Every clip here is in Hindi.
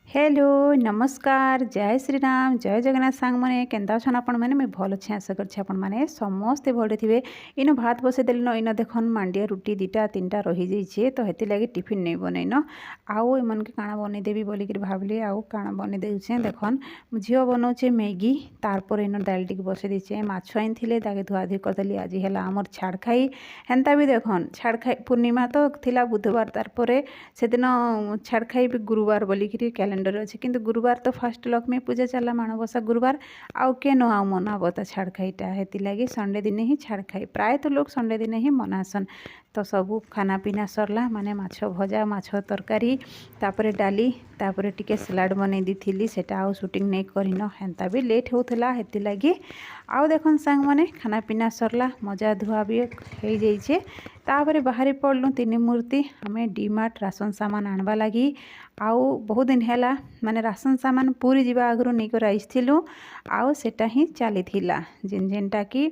हेलो नमस्कार जय श्री राम जय जगन्नाथ सांग मैंने केन्ता अच्छन आपण मैंने मैं भल अच्छे आशा करछे आपण मैंने समस्ते भल थे। इन भात बसई देल न इन देखन मांडिया रुटी दुटा तीनटा रही जाइए तो हेती लगे टिफिन नहीं बनईन आउ एमन के काଣା बनईदेवी बोलिक भाविली आउ काଣା बनी देछे देखन झील बनाऊे मैगी तारपर इन दाल टी बसई देछे माछ आनी ताके धुआधुई करदेली आज है आमर छाड़ खाई हेन्ता भी देखन छाड़ खाई पूर्णिमा तो थिला बुधवार तारपर से दिन छाड़ खाई भी गुरुवार बोलिक कैलेंडर अच्छे किंतु गुरुवार तो फास्ट लक्ष्मी पूजा चला माणबसा गुरुवार आउ के न आउ मनाब तो छाड़ खाईटा हेती लगे संडे दिन ही छाड़ खाई प्राय तो लोग संडे दिन ही मनासन। तो सबू खाना पीना सरला माने माछ भजा माछ तरकारी तापरे डाली तापरे टिके सलाड बनै दी सेटा आउ शूटिंग नहीं करिन हेन्ता भी लेट होउथला हेती लगी आउ देखन सांग माने खाना पीना सरला मजा धुआ भी हो जाइए तापरे बाहरी पड़लु तीन मूर्ति हमें डीमार्ट राशन सामान आनबा लगी आउ बहुत दिन है माने राशन सामान पूरी जीवा आगु नहीं कर आइलु आउ सेटा ही चली जेनटा कि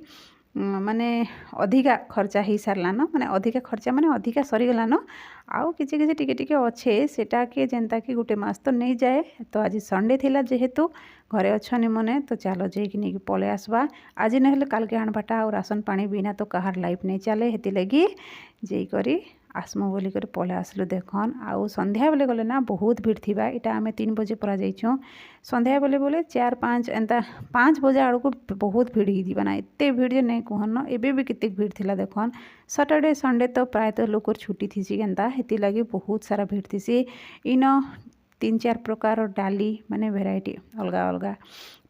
माने अधिका खर्चा हो सारान माने अधिका खर्चा माने अधिका सरीगलान आउ किसी किसी टिके टिके अच्छे सेटा के जेनता कि गोटे मास तो नहीं जाए। तो आज संडे थिला जेहेतु घरे अच्छनी मने तो चलो जाइक नहीं पलि आसबा आज ना काल के आनबाटा और राशन पानी बिना तो कहार लाइफ नहीं चले हेती लगी जाइकरी आसमु बोलिक पलि आसलु देखन आउ संध्या बेले गले ना बहुत भीड़ थी इटा आम 3 बजे परा जाइछुँ संध्या बेले बोले 4-5 एंता 5 बजे आड़ को बहुत भीड़ ही ना एत भीड़ जे नहीं कहन एबे भी कितने भीड़ थिला देखन सैटरडे संडे तो प्रायतः लोक छुट्टी थी केनता हेती लगी बहुत सारा भीड़ थी इन 3-4 प्रकार डाली माने भेराइटी अलग अलग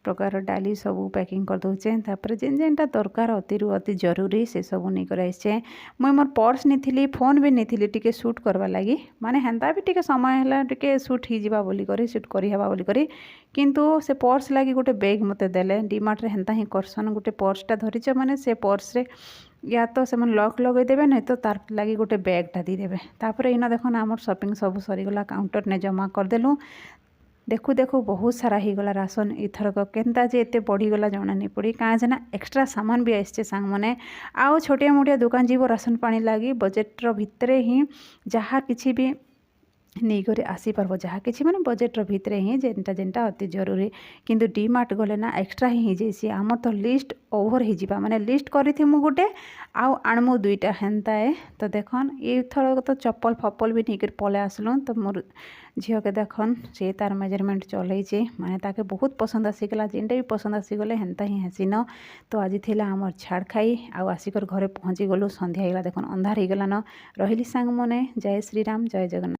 प्रकार डाली सबू पैकिंग कर दौचे तापर जेन जेनटा दरकार अति अति जरूरी से सबू नहीं कर आइसे मुई मोर पर्स नहीं फोन भी नहीं टिके शूट करवा लगी माने हेन्ता भी टिके समय है टिके शूट ही जीवा बोली करी शूट करी हेबा बोली करी किंतु से पर्स लगी गोटे बैग मते देले डीमार्ट रे हेन्ता ही करसन गोटे पर्सटा धरिच माने से पर्स रे या तो से लक लगेदेवे नहीं तो तार लगी गोटे बैगटा दीदेवे तापर इन देखन आमर शॉपिंग सब सरीगला काउंटर ने जमा करदेलु देखु देखु बहुत सारा ही गला राशन इथरक केनता जे एते बढ़ीगला जना नहीं पड़ी कहाँ जना एक्स्ट्रा सामान भी आसचे सांग मैंने आउ छोटिया मोटिया दुकान जीव राशन पानी लगी बजेट्र भितरे ही जहाँ किसी भी नहीं कर आसी पार्बो जहाँ किसी माने बजेट्र भितरे ही जेनटा जेनटा अति जरूरी किंतु डीमार्ट गले ना एक्स्ट्रा ही जाइए आम तो लिस्ट ओभर हो जावा माने लिस्ट करी मु गोटे आउ आणमु 2टा हेन्ता है। तो देखन ये थर तो चप्पल फप्पल भी नहीं कर पले आसलु तो मोर झील के देखन से तार मेजरमेंट चलैचे माने ताके बहुत पसंद आसीगला जेनटा भी पसंद आसीगले हेन्ता ही हसीन। तो आज थिला आमर छाड़ खाई आउ आसिकर घरे पहुँची गलु संध्या होगा देखन अंधार हो गलान रही सांग मने जय श्री राम जय जगन्नाथ।